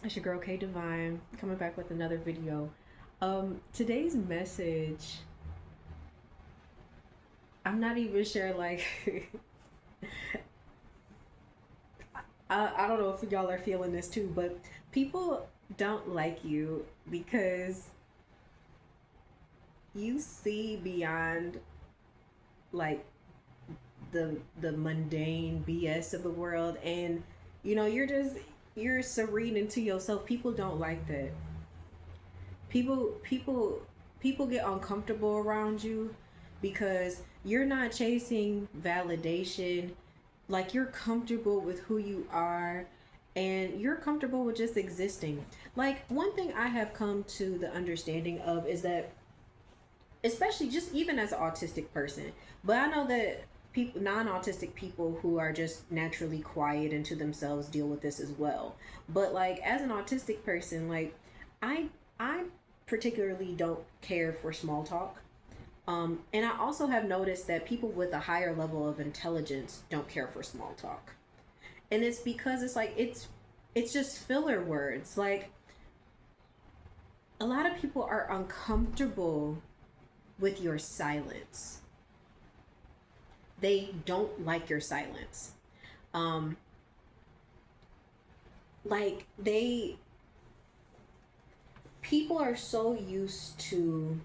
It's your girl K Divine coming back with another video. Today's message, I'm not even sure, like, I don't know if y'all are feeling this too, but people don't like you because you see beyond, like, the mundane BS of the world, and you're serene into yourself. People don't like that. People people get uncomfortable around you because you're not chasing validation. Like, you're comfortable with who you are, and you're comfortable with just existing. Like, one thing I have come to the understanding of is that, especially just even as an autistic person, but I know that people, non-autistic people who are just naturally quiet and to themselves, deal with this as well. But like, as an autistic person, like, I particularly don't care for small talk. And I also have noticed that people with a higher level of intelligence don't care for small talk, and it's because it's like it's just filler words. Like, a lot of people are uncomfortable with your silence. They don't like your silence. Um, like, they people are so used to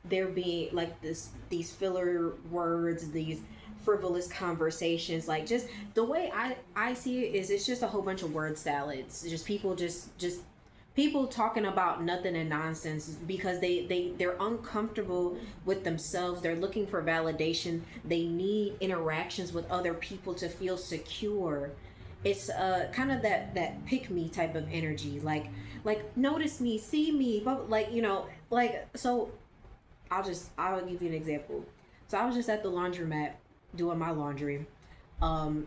there being like these filler words, these frivolous conversations. Like, just the way I see it is, it's just a whole bunch of word salads. Just people, just people talking about nothing and nonsense because they're uncomfortable with themselves. They're looking for validation. They need interactions with other people to feel secure. It's kind of that pick me type of energy. Like, notice me, see me, but like, like, so I'll give you an example. So I was just at the laundromat doing my laundry, and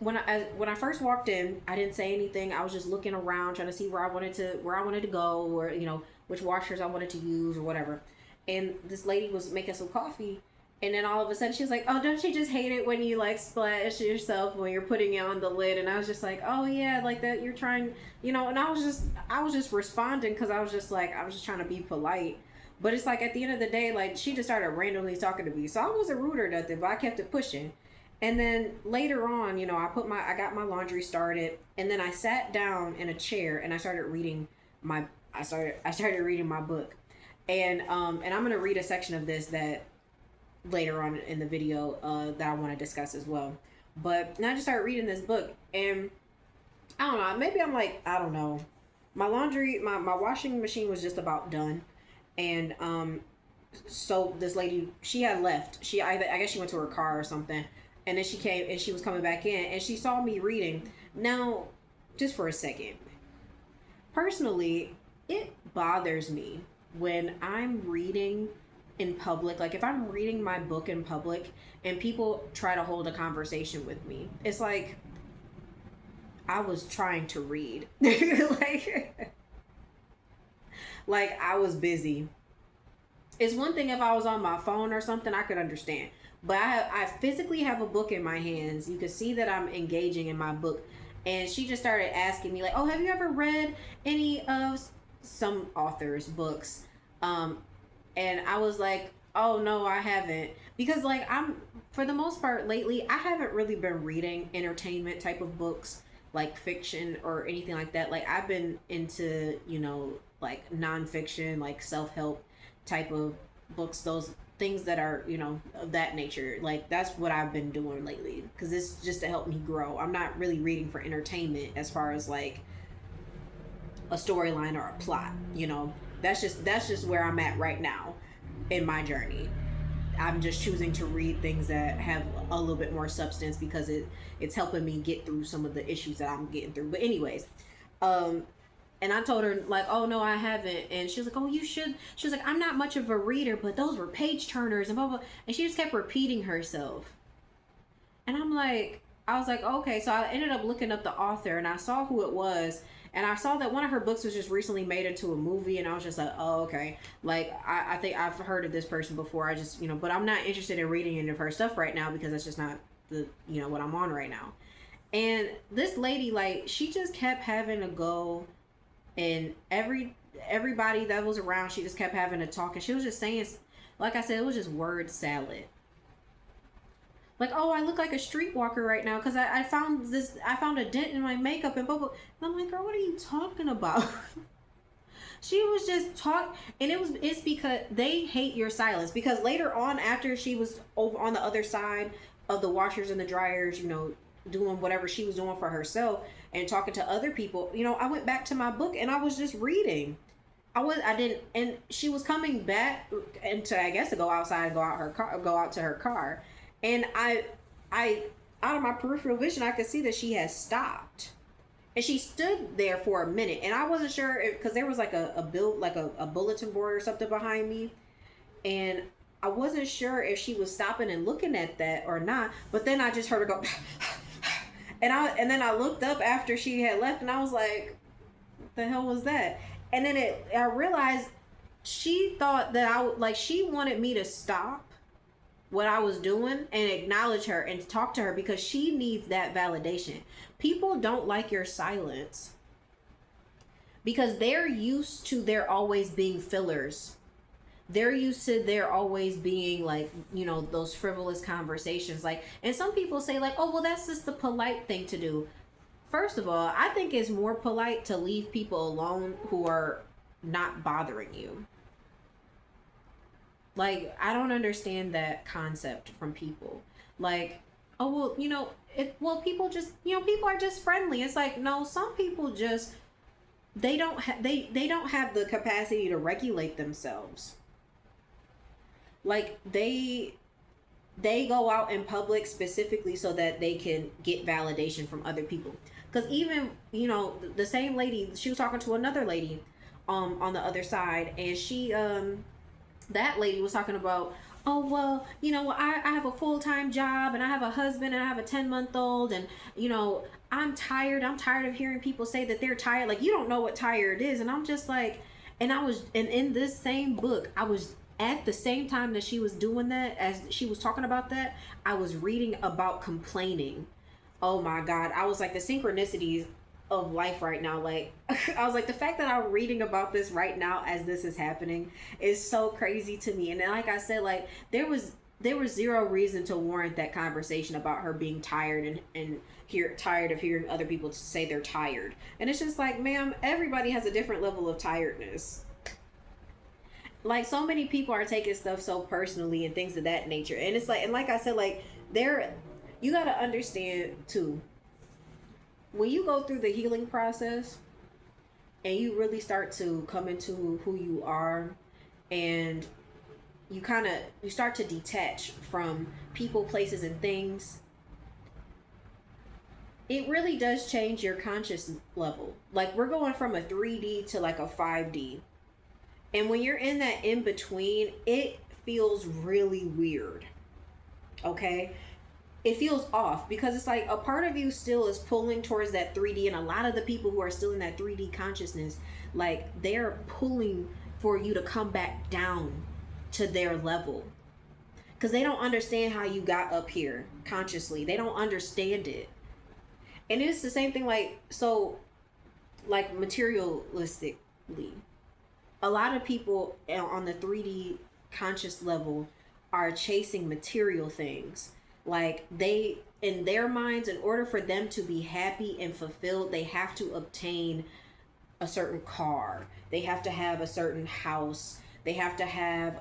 when I first walked in, I didn't say anything. I was just looking around, trying to see where I wanted to go, or which washers I wanted to use or whatever. And this lady was making some coffee, and then all of a sudden she's like, "Oh, don't you just hate it when you like splash yourself when you're putting it on the lid?" And I was just like, "Oh yeah, like that. You're trying, And I was just responding because I was just like, I was just trying to be polite. But it's like, at the end of the day, like, she just started randomly talking to me, so I wasn't rude or nothing, but I kept it pushing. And then later on, I got my laundry started, and then I sat down in a chair and I started reading my I started reading my book. And I'm gonna read a section of this that later on in the video, that I want to discuss as well. But now I just started reading this book, and I don't know, maybe I'm like, I don't know. My washing machine was just about done, and so this lady, she had left. I guess she went to her car or something, and then she came and she was coming back in, and she saw me reading. Now, just for a second, personally, it bothers me when I'm reading in public. Like, if I'm reading my book in public and people try to hold a conversation with me, it's like I was trying to read. Like I was busy. It's one thing if I was on my phone or something, I could understand. But I physically have a book in my hands. You can see that I'm engaging in my book. And she just started asking me, like, "Oh, have you ever read any of some authors' books?" Um, and I was like, "Oh, no, I haven't." Because, like, for the most part lately, I haven't really been reading entertainment type of books, like fiction or anything like that. Like, I've been into, like nonfiction, like self help type of books, those things that are, of that nature. Like, that's what I've been doing lately because it's just to help me grow. I'm not really reading for entertainment as far as like a storyline or a plot. That's just where I'm at right now in my journey. I'm just choosing to read things that have a little bit more substance because it's helping me get through some of the issues that I'm getting through. But anyways, um, and I told her, like, "Oh no, I haven't." And she was like, "Oh, you should." She was like, "I'm not much of a reader, but those were page turners and blah blah." And she just kept repeating herself. And I was like, "Okay." So I ended up looking up the author, and I saw who it was. And I saw that one of her books was just recently made into a movie, and I was just like, "Oh, okay." Like, I think I've heard of this person before. I just, but I'm not interested in reading any of her stuff right now because that's just not the, what I'm on right now. And this lady, like, she just kept having to go, and everybody that was around, she just kept having to talk, and she was just saying, like I said, it was just word salad. Like, oh, I look like a streetwalker right now because I found this, I found a dent in my makeup and blah blah. And I'm like, girl, what are you talking about? She was just talk, and it's because they hate your silence. Because later on, after she was over on the other side of the washers and the dryers, doing whatever she was doing for herself and talking to other people, I went back to my book and I was just reading. I didn't, and she was coming back, and to, I guess, to go outside, go out to her car, and I out of my peripheral vision, I could see that she had stopped. And she stood there for a minute, and I wasn't sure because there was like a bulletin board or something behind me, and I wasn't sure if she was stopping and looking at that or not. But then I just heard her go, and then I looked up after she had left, and I was like, "What the hell was that?" And then I realized she thought that she wanted me to stop what I was doing and acknowledge her and talk to her because she needs that validation. People don't like your silence because they're used to there always being fillers. They're used to there always being like, those frivolous conversations. Like, and some people say like, oh, well, that's just the polite thing to do. First of all, I think it's more polite to leave people alone who are not bothering you. Like, I don't understand that concept from people. Like, oh, well, people just, people are just friendly. It's like, no, some people just, they don't have the capacity to regulate themselves. Like, they go out in public specifically so that they can get validation from other people. Because even, the same lady, she was talking to another lady on the other side, and that lady was talking about, oh, well, I have a full-time job, and I have a husband, and I have a 10-month-old, and, I'm tired of hearing people say that they're tired. Like, you don't know what tired is. And I'm just like, and in this same book, I was, at the same time that she was doing that, as she was talking about that, I was reading about complaining. Oh my God. I was like, the synchronicities of life right now, like, I was like, the fact that I'm reading about this right now as this is happening is so crazy to me. And then, like I said, like, there was zero reason to warrant that conversation about her being tired and tired of hearing other people say they're tired. And it's just like, ma'am, everybody has a different level of tiredness. Like, so many people are taking stuff so personally and things of that nature. And it's like, and like I said, like, you got to understand too, when you go through the healing process and you really start to come into who you are, and you start to detach from people, places, and things, it really does change your conscious level. Like, we're going from a 3D to like a 5D. And when you're in that in between, it feels really weird. Okay? It feels off because it's like a part of you still is pulling towards that 3D, and a lot of the people who are still in that 3D consciousness, like, they're pulling for you to come back down to their level because they don't understand how you got up here consciously. They don't understand it. And it's the same thing, like, so, like, materialistically, a lot of people on the 3D conscious level are chasing material things. Like, they, in their minds, in order for them to be happy and fulfilled, they have to obtain a certain car. They have to have a certain house. They have to have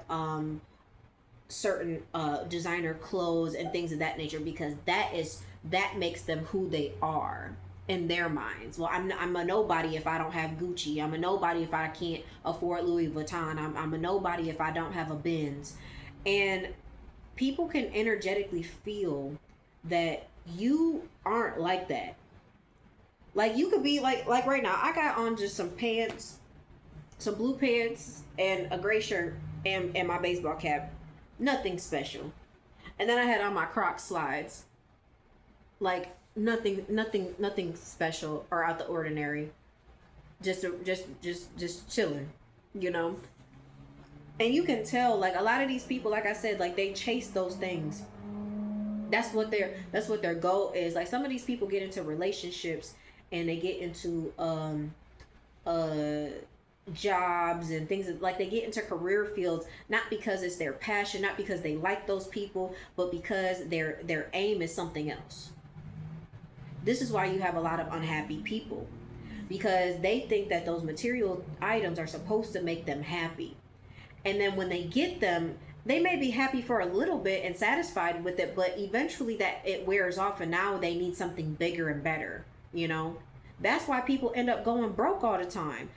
certain designer clothes and things of that nature, because that makes them who they are in their minds. Well, I'm a nobody if I don't have Gucci. I'm a nobody if I can't afford Louis Vuitton. I'm a nobody if I don't have a Benz. And people can energetically feel that you aren't like that. Like, you could be like right now, I got on just some pants, some blue pants, and a gray shirt, and my baseball cap. Nothing special. And then I had on my Crocs slides. Like, nothing special or out the ordinary. Just chilling, And you can tell, like, a lot of these people, like I said, like, they chase those things. That's what their goal is. Like some of these people get into relationships and they get into uh jobs and things like they get into career fields not because it's their passion, not because they like those people, but because their aim is something else. This is why you have a lot of unhappy people, because they think that those material items are supposed to make them happy. And then when they get them, they may be happy for a little bit and satisfied with it, but eventually that it wears off and now they need something bigger and better, you know? That's why people end up going broke all the time.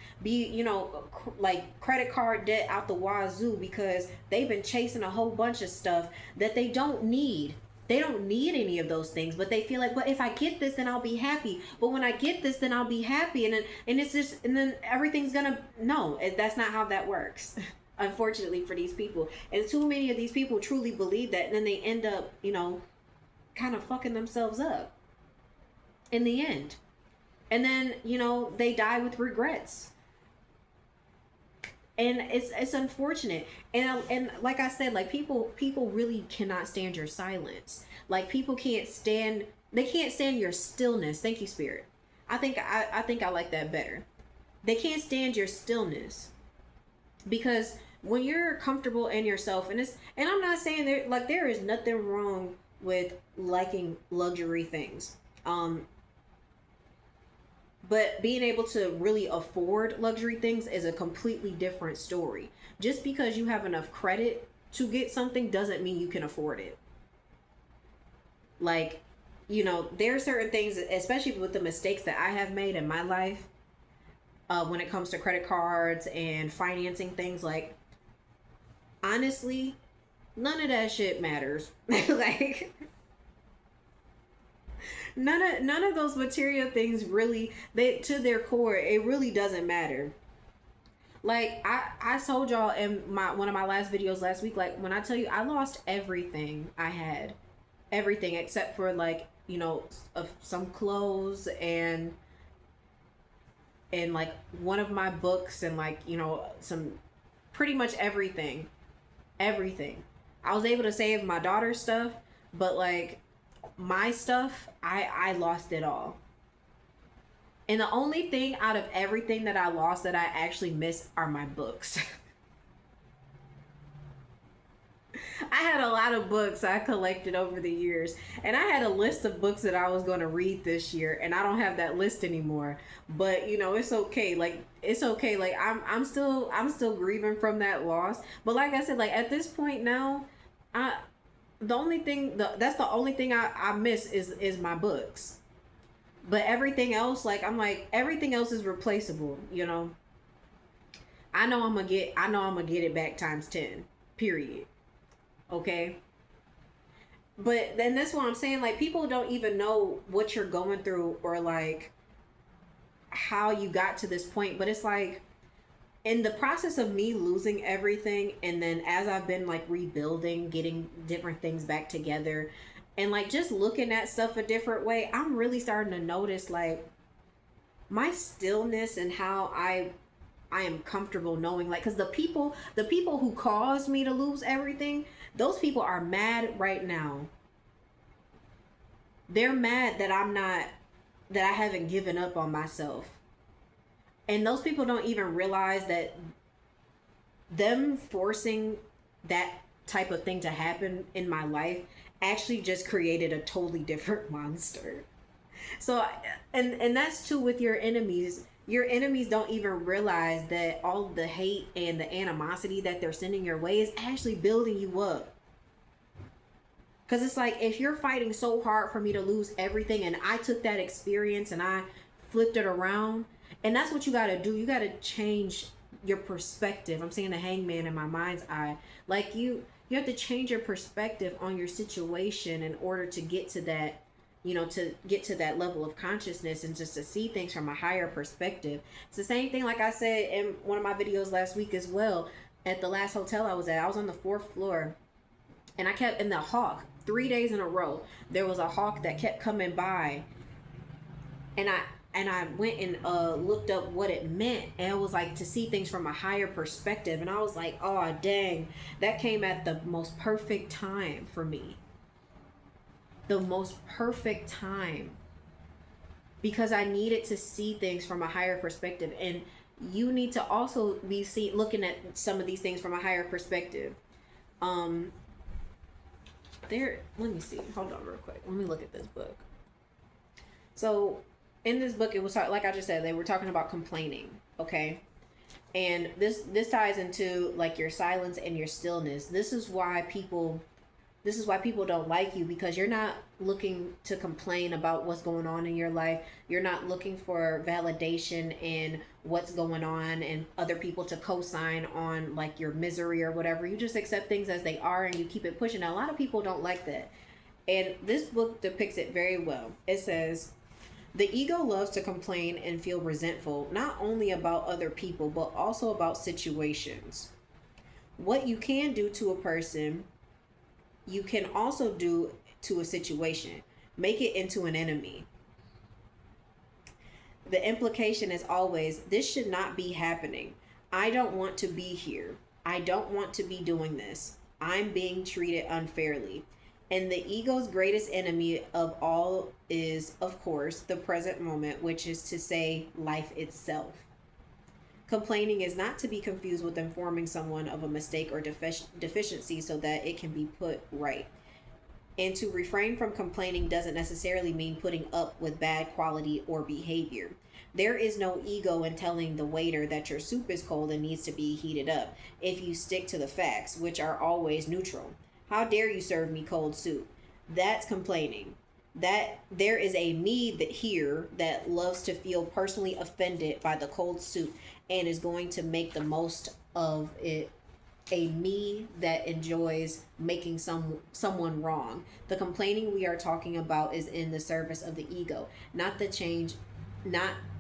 Like credit card debt out the wazoo because they've been chasing a whole bunch of stuff that they don't need. They don't need any of those things, but they feel like, but if I get this, then I'll be happy. But when I get this, then I'll be happy, and then everything's gonna no. That's not how that works. Unfortunately for these people, and too many of these people truly believe that, and then they end up, kind of fucking themselves up in the end, and then they die with regrets. And it's unfortunate, and like I said, like people really cannot stand your silence. Like people can't stand, they can't stand your stillness. Thank you, Spirit. I think I like that better. They can't stand your stillness, because when you're comfortable in yourself, and I'm not saying there is nothing wrong with liking luxury things, but being able to really afford luxury things is a completely different story. Just because you have enough credit to get something doesn't mean you can afford it. Like, there are certain things, especially with the mistakes that I have made in my life, when it comes to credit cards and financing things, like, honestly, none of that shit matters. Like, none of those material things really, they, to their core, it really doesn't matter. Like I told y'all in one of my last videos last week, like when I tell you I lost everything I had, everything except for like some clothes and like one of my books and like some, pretty much everything. I was able to save my daughter's stuff, but like my stuff, I lost it all. And the only thing out of everything that I lost that I actually miss are my books. I had a lot of books I collected over the years, and I had a list of books that I was going to read this year, and I don't have that list anymore. But it's okay. Like it's okay. Like I'm still grieving from that loss. But like I said, like at this point now, that's the only thing I miss is my books. But everything else, like I'm like everything else is replaceable. I know I'm gonna get it back times 10. Period. Okay. But then that's what I'm saying. Like people don't even know what you're going through or like how you got to this point. But it's like in the process of me losing everything, and then as I've been like rebuilding, getting different things back together, and like just looking at stuff a different way, I'm really starting to notice like my stillness and how I am comfortable knowing, like, because the people who caused me to lose everything, those people are mad right now. They're mad that I haven't given up on myself. And those people don't even realize that them forcing that type of thing to happen in my life actually just created a totally different monster. So, and that's too with your enemies. Your enemies don't even realize that all the hate and the animosity that they're sending your way is actually building you up. Because it's like, if you're fighting so hard for me to lose everything, and I took that experience and I flipped it around, and that's what you got to do. You got to change your perspective. I'm seeing the hangman in my mind's eye. Like you have to change your perspective on your situation in order to get to that, to get to that level of consciousness and just to see things from a higher perspective. It's the same thing like I said in one of my videos last week as well. At the last hotel I was at, I was on the 4th floor, and I kept in the hawk 3 days in a row. There was a hawk that kept coming by, and I went and looked up what it meant, and it was like to see things from a higher perspective. And I was like, oh dang, that came at the most perfect time for me. the most perfect time because I needed to see things from a higher perspective. And you need to also be looking at some of these things from a higher perspective. Um, let me see. Hold on real quick. Let me look at this book. So in this book, it was like I just said, they were talking about complaining. Okay. And this ties into like your silence and your stillness. This is why people don't like you, because you're not looking to complain about what's going on in your life. You're not looking for validation in what's going on and other people to co-sign on like your misery or whatever. You just accept things as they are and you keep it pushing. Now, a lot of people don't like that. And this book depicts it very well. It says, the ego loves to complain and feel resentful, not only about other people, but also about situations. What you can do to a person, you can also do to a situation. Make it into an enemy. The implication is always, this should not be happening. I don't want to be here. I don't want to be doing this. I'm being treated unfairly. And the ego's greatest enemy of all is, of course, the present moment, which is to say, life itself. Complaining is not to be confused with informing someone of a mistake or deficiency so that it can be put right. And to refrain from complaining doesn't necessarily mean putting up with bad quality or behavior. There is no ego in telling the waiter that your soup is cold and needs to be heated up, if you stick to the facts, which are always neutral. How dare you serve me cold soup? That's complaining. That there is a me that here that loves to feel personally offended by the cold soup and is going to make the most of it. A me that enjoys making someone wrong. The complaining we are talking about is in the service of the ego, not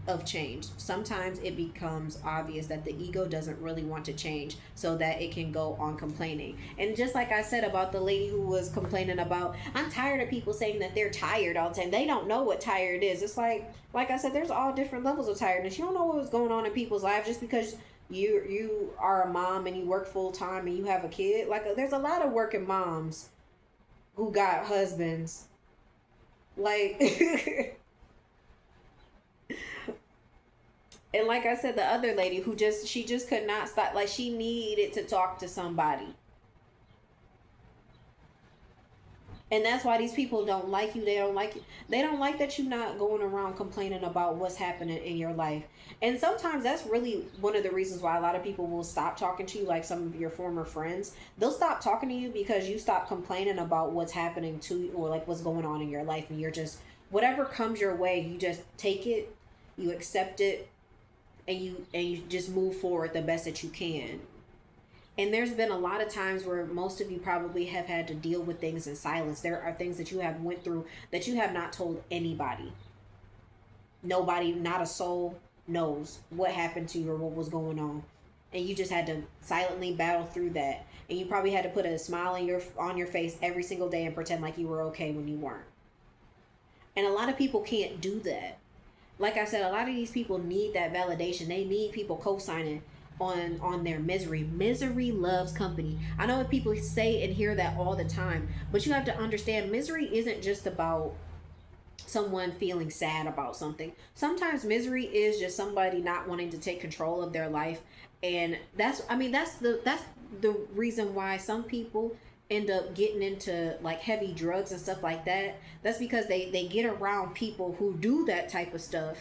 of change. Sometimes it becomes obvious that the ego doesn't really want to change so that it can go on complaining. And just like I said about the lady who was complaining about, I'm tired of people saying that they're tired all the time. They don't know what tired is. It's like I said, there's all different levels of tiredness. You don't know what's going on in people's lives just because you are a mom and you work full time and you have a kid. Like, there's a lot of working moms who got husbands. Like and like I said, the other lady who she just could not stop. Like, she needed to talk to somebody. And that's why these people don't like you. They don't like you. They don't like that you're not going around complaining about what's happening in your life. And sometimes that's really one of the reasons why a lot of people will stop talking to you, like some of your former friends. They'll stop talking to you because you stop complaining about what's happening to you or like what's going on in your life. And you're just, whatever comes your way, you just take it, you accept it, and you just move forward the best that you can. And there's been a lot of times where most of you probably have had to deal with things in silence. There are things that you have went through that you have not told anybody. Nobody, not a soul, knows what happened to you or what was going on. And you just had to silently battle through that. And you probably had to put a smile on your face every single day and pretend like you were okay when you weren't. And a lot of people can't do that. Like I said, a lot of these people need that validation. They need people co-signing on their misery. Misery loves company. I know people say and hear that all the time, but you have to understand, misery isn't just about someone feeling sad about something. Sometimes misery is just somebody not wanting to take control of their life. And that's the reason why some people end up getting into like heavy drugs and stuff like that. That's because they get around people who do that type of stuff.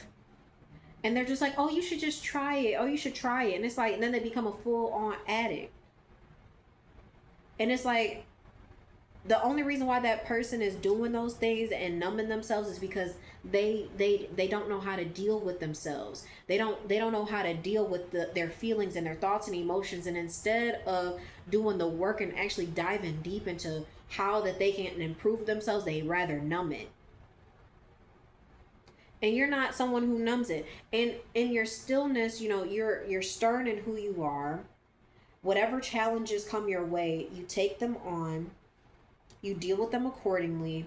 And they're just like, oh, you should just try it. Oh, you should try it. And it's like, and then they become a full-on addict. And it's like, the only reason why that person is doing those things and numbing themselves is because they don't know how to deal with themselves. They don't know how to deal with their feelings and their thoughts and emotions. And instead of doing the work and actually diving deep into how that they can improve themselves, they rather numb it. And you're not someone who numbs it. And in your stillness, you're stern in who you are. Whatever challenges come your way, you take them on, you deal with them accordingly,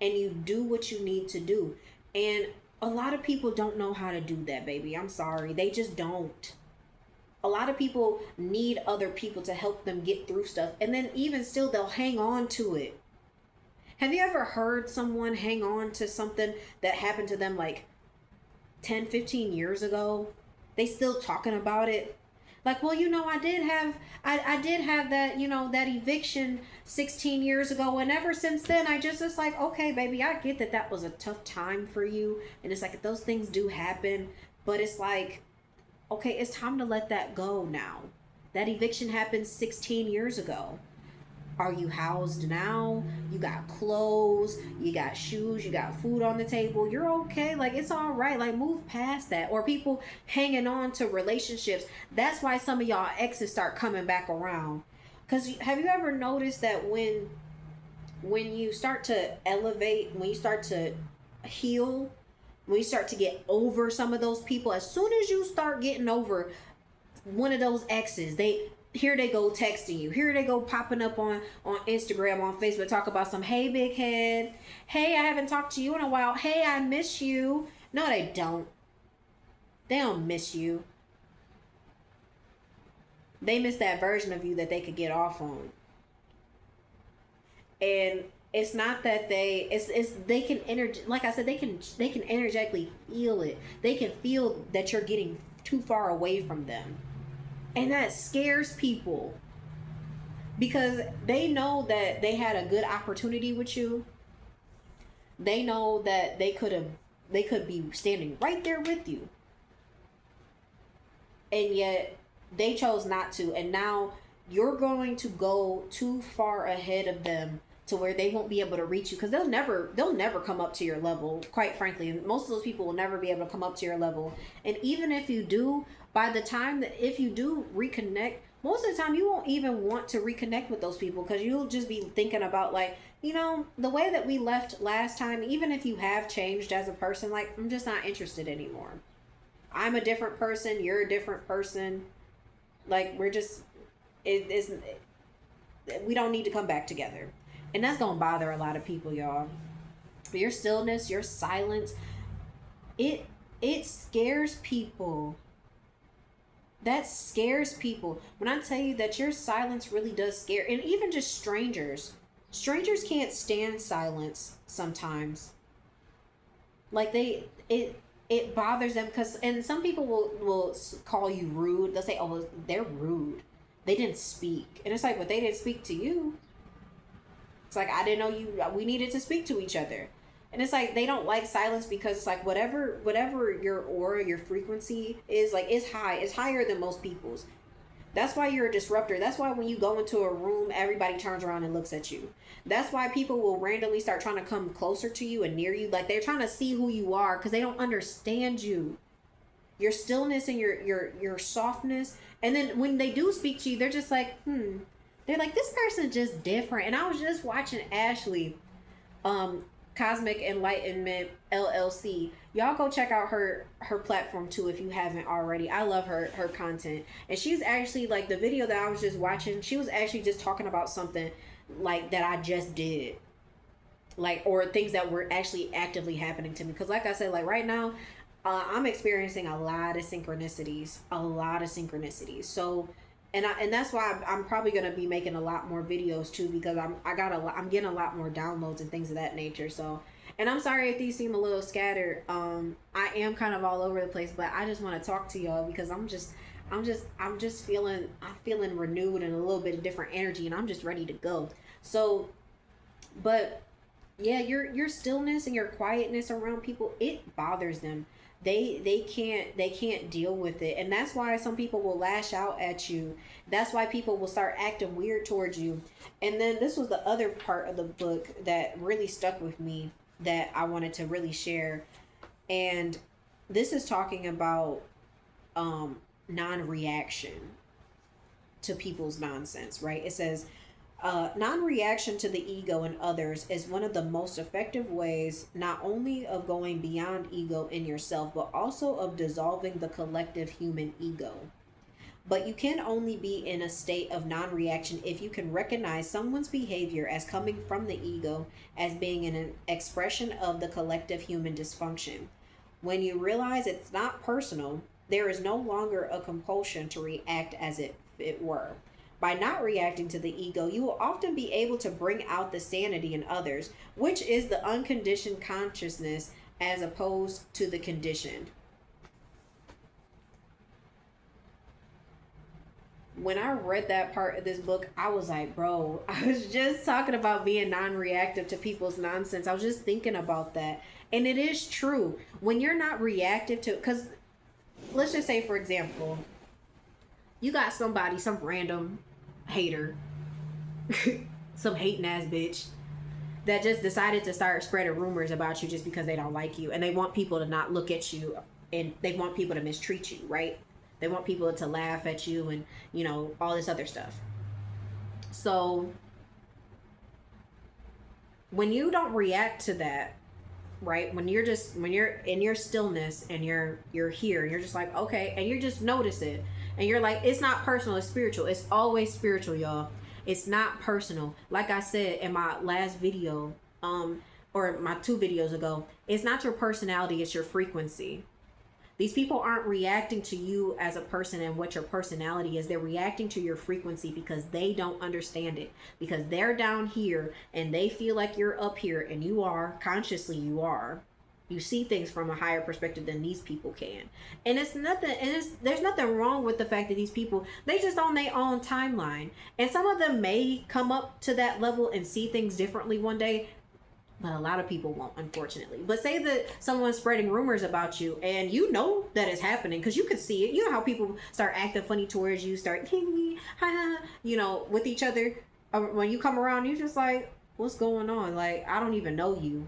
and you do what you need to do. And a lot of people don't know how to do that, baby. I'm sorry. They just don't. A lot of people need other people to help them get through stuff. And then even still, they'll hang on to it. Have you ever heard someone hang on to something that happened to them like 10, 15 years ago? They still talking about it. Like, well, I did have that, that eviction 16 years ago, and ever since then I just it's like, okay, baby, I get that that was a tough time for you, and it's like those things do happen, but it's like, okay, it's time to let that go now. That eviction happened 16 years ago. Are you housed now? You got clothes, you got shoes, you got food on the table. You're okay. Like, it's all right. Like, move past that. Or people hanging on to relationships. That's why some of y'all exes start coming back around. Because have you ever noticed that when you start to elevate, when you start to heal, when you start to get over some of those people, as soon as you start getting over one of those exes, here they go texting you, here they go popping up on Instagram, on Facebook, talk about some, hey big head, hey, I haven't talked to you in a while, hey, I miss you. No, they don't. They don't miss you. They miss that version of you that they could get off on. And it's not that it's they can like I said, they can energetically feel it. They can feel that you're getting too far away from them. And that scares people, because they know that they had a good opportunity with you. They know that they could be standing right there with you. And yet they chose not to. And now you're going to go too far ahead of them to where they won't be able to reach you, because they'll never come up to your level. Quite frankly, most of those people will never be able to come up to your level. And even if you do, by the time that if you do reconnect, most of the time you won't even want to reconnect with those people, because you'll just be thinking about, like, the way that we left last time. Even if you have changed as a person, like, I'm just not interested anymore. I'm a different person, you're a different person. Like, we're just we don't need to come back together. And that's gonna bother a lot of people, y'all. Your stillness, your silence, it scares people. That scares people. When I tell you that your silence really does scare, and even just strangers. Strangers can't stand silence sometimes. Like, it bothers them, because, and some people will call you rude. They'll say, oh, well, they're rude, they didn't speak. And it's like, but they didn't speak to you. It's like, I didn't know we needed to speak to each other. And it's like, they don't like silence, because it's like, whatever your aura, your frequency is, like, it's higher than most people's. That's why you're a disruptor. That's why when you go into a room, everybody turns around and looks at you. That's why people will randomly start trying to come closer to you and near you. Like, they're trying to see who you are, because they don't understand you. Your stillness and your softness. And then when they do speak to you, they're just like, They're like, this person's just different. And I was just watching Ashley, Cosmic Enlightenment LLC. Y'all go check out her platform too if you haven't already. I love her content. And she's actually, like, the video that I was just watching, she was actually just talking about something like that I just did. Like, or things that were actually actively happening to me. Because like I said, like, right now, I'm experiencing a lot of synchronicities. So, and that's why I'm probably gonna be making a lot more videos too, because I'm getting a lot more downloads and things of that nature. So, and I'm sorry if these seem a little scattered. I am kind of all over the place, but I just want to talk to y'all, because I'm just feeling renewed and a little bit of different energy, and I'm just ready to go. So, but yeah, your stillness and your quietness around people, it bothers them. They can't deal with it. And that's why some people will lash out at you. That's why people will start acting weird towards you. And then this was the other part of the book that really stuck with me, that I wanted to really share. And this is talking about non-reaction to people's nonsense, right? It says, non-reaction to the ego and others is one of the most effective ways, not only of going beyond ego in yourself, but also of dissolving the collective human ego. But you can only be in a state of non-reaction if you can recognize someone's behavior as coming from the ego, as being an expression of the collective human dysfunction. When you realize it's not personal, there is no longer a compulsion to react as if it were. By not reacting to the ego, you will often be able to bring out the sanity in others, which is the unconditioned consciousness as opposed to the conditioned. When I read that part of this book, I was like, bro, I was just talking about being non reactive to people's nonsense. I was just thinking about that. And it is true. When you're not reactive to, because let's just say, for example, you got somebody, some random hater, some hating ass bitch that just decided to start spreading rumors about you just because they don't like you. And they want people to not look at you, and they want people to mistreat you, right? They want people to laugh at you and, you know, all this other stuff. So when you don't react to that, right? When you're in your stillness and you're here and you're just like, okay, and you just notice it and you're like, it's not personal, it's spiritual. It's always spiritual, y'all. It's not personal. Like I said in my last video, or my 2 videos ago, it's not your personality, it's your frequency. These people aren't reacting to you as a person and what your personality is. They're reacting to your frequency because they don't understand it. Because they're down here and they feel like you're up here, and you are, consciously you are. You see things from a higher perspective than these people can. And there's nothing wrong with the fact that these people, they just on their own timeline. And some of them may come up to that level and see things differently one day. But a lot of people won't, unfortunately. But say that someone's spreading rumors about you and you know that it's happening because you can see it. You know how people start acting funny towards you, start, you know, with each other. When you come around, you're just like, what's going on? Like, I don't even know you.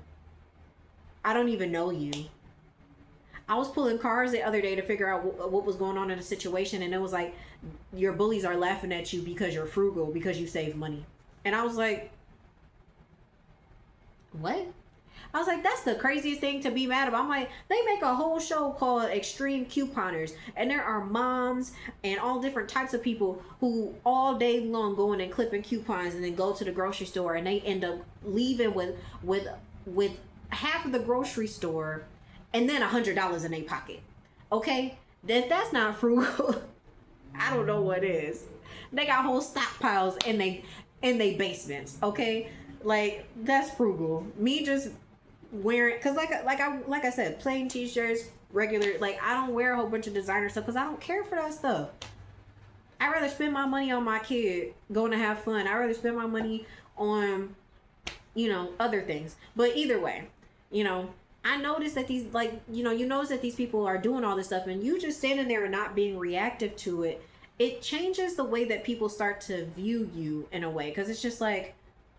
I don't even know you. I was pulling cards the other day to figure out what was going on in a situation. And it was like, your bullies are laughing at you because you're frugal, because you save money. And I was like, what? I was like, that's the craziest thing to be mad about. I'm like, they make a whole show called Extreme Couponers, and there are moms and all different types of people who all day long going and clipping coupons and then go to the grocery store and they end up leaving with half of the grocery store and then $100 in their pocket. Okay, that's not frugal. I don't know what is. They got whole stockpiles in they basements. Okay. Like, that's frugal. Me just wearing, because like I said, plain t-shirts, regular, like, I don't wear a whole bunch of designer stuff because I don't care for that stuff. I'd rather spend my money on my kid going to have fun. I'd rather spend my money on, you know, other things. But either way, you know, I noticed that these, like, you know, you notice that these people are doing all this stuff and you just standing there and not being reactive to it. It changes the way that people start to view you in a way, because it's just like,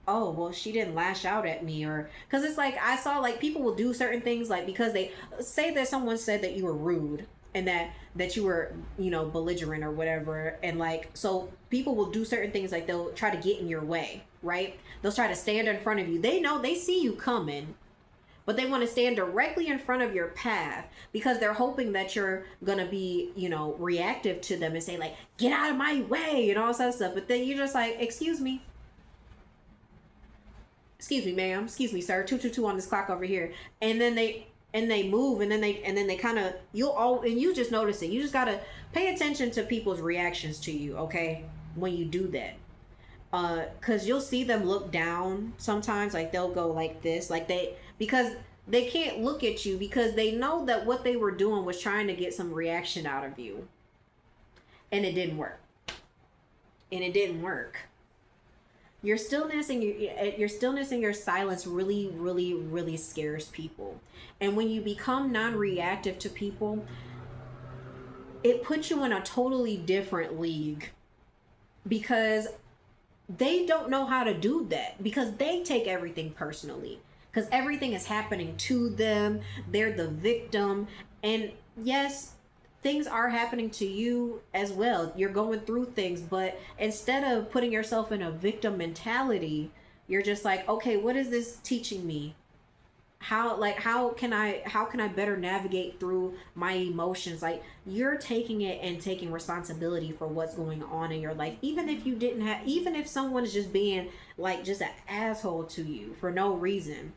oh, well, she didn't lash out at me. Or because it's like, I saw like people will do certain things like because they say that someone said that you were rude and that you were, you know, belligerent or whatever, and like, so people will do certain things, like they'll try to get in your way, right? They'll try to stand in front of you. They know, they see you coming, but they want to stand directly in front of your path because they're hoping that you're gonna be, you know, reactive to them and say like, get out of my way and all that stuff. But then you're just like, excuse me, ma'am, excuse me, sir, 222 on this clock over here. And then they move, and then they kind of, you just notice it. You just gotta pay attention to people's reactions to you, okay, when you do that. Because you'll see them look down sometimes, like they'll go like this, like because they can't look at you because they know that what they were doing was trying to get some reaction out of you, and it didn't work. Your stillness and your silence really, really, really scares people. And when you become non-reactive to people, it puts you in a totally different league, because they don't know how to do that, because they take everything personally, because everything is happening to them. They're the victim. And yes, things are happening to you as well. You're going through things, but instead of putting yourself in a victim mentality, you're just like, okay, what is this teaching me? How can I better navigate through my emotions? Like, you're taking it and taking responsibility for what's going on in your life. Even if someone is just being like just an asshole to you for no reason.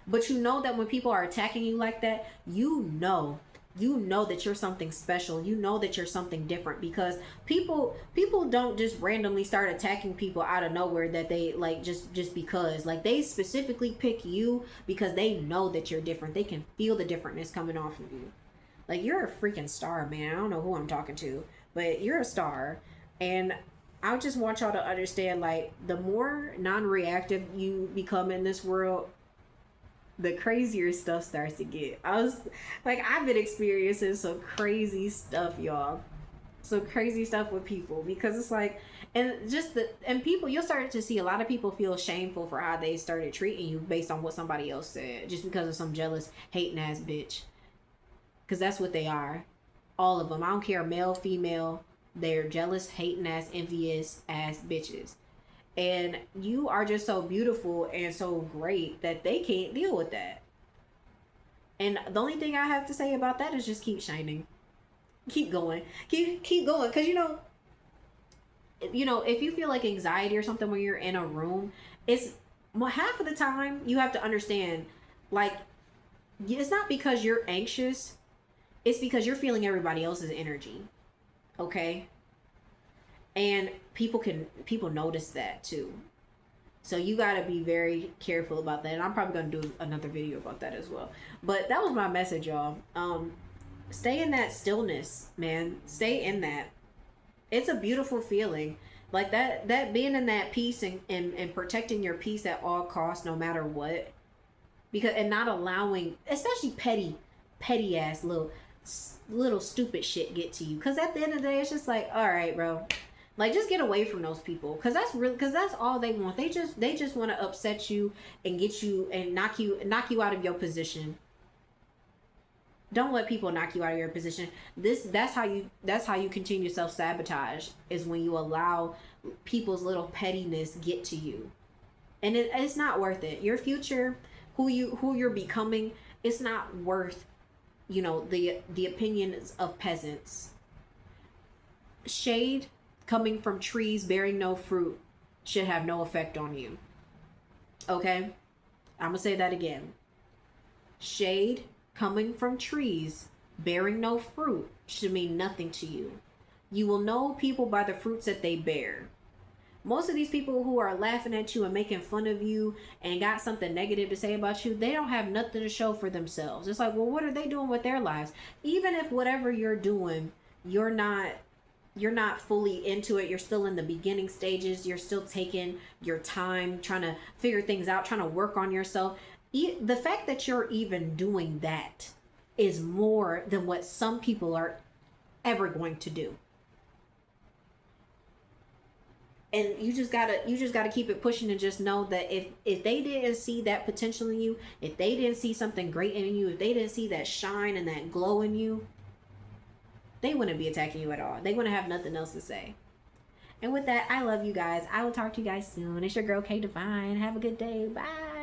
But you know that when people are attacking you like that, you know you know that you're something special. You know that you're something different, because people don't just randomly start attacking people out of nowhere, that they like just because, like, they specifically pick you because they know that you're different. They can feel the differentness coming off of you. Like, you're a freaking star, man. I don't know who I'm talking to, but you're a star. And I just want y'all to understand, like, the more non-reactive you become in this world, the crazier stuff starts to get. I've been experiencing some crazy stuff, y'all. Some crazy stuff with people, because it's like, and people, you'll start to see a lot of people feel shameful for how they started treating you based on what somebody else said, just because of some jealous, hating ass bitch. Because that's what they are. All of them. I don't care, male, female. They're jealous, hating ass, envious ass bitches. And you are just so beautiful and so great that they can't deal with that. And the only thing I have to say about that is just keep shining. Keep going. Keep going. Because if you feel like anxiety or something when you're in a room, it's, well, half of the time you have to understand, like, it's not because you're anxious, it's because you're feeling everybody else's energy. Okay? And people notice that too. So you got to be very careful about that. And I'm probably going to do another video about that as well. But that was my message, y'all. Stay in that stillness, man. Stay in that. It's a beautiful feeling. Like that being in that peace, and protecting your peace at all costs, no matter what. Because, and not allowing, especially petty ass little stupid shit get to you. Because at the end of the day, it's just like, all right, bro. Like, just get away from those people, because that's all they want. They just want to upset you and get you and knock you out of your position. Don't let people knock you out of your position. That's how you continue self-sabotage, is when you allow people's little pettiness get to you. And it's not worth it. Your future, who you're becoming, it's not worth, the opinions of peasants. Shade coming from trees bearing no fruit should have no effect on you. Okay? I'm gonna say that again. Shade coming from trees bearing no fruit should mean nothing to you. You will know people by the fruits that they bear. Most of these people who are laughing at you and making fun of you and got something negative to say about you, they don't have nothing to show for themselves. It's like, well, what are they doing with their lives? Even if whatever you're doing, you're not fully into it, you're still in the beginning stages, you're still taking your time trying to figure things out, trying to work on yourself. The fact that you're even doing that is more than what some people are ever going to do. And you just gotta keep it pushing, and just know that if they didn't see that potential in you, if they didn't see something great in you, if they didn't see that shine and that glow in you, they wouldn't be attacking you at all. They wouldn't have nothing else to say. And with that, I love you guys. I will talk to you guys soon. It's your girl K Divine. Have a good day. Bye.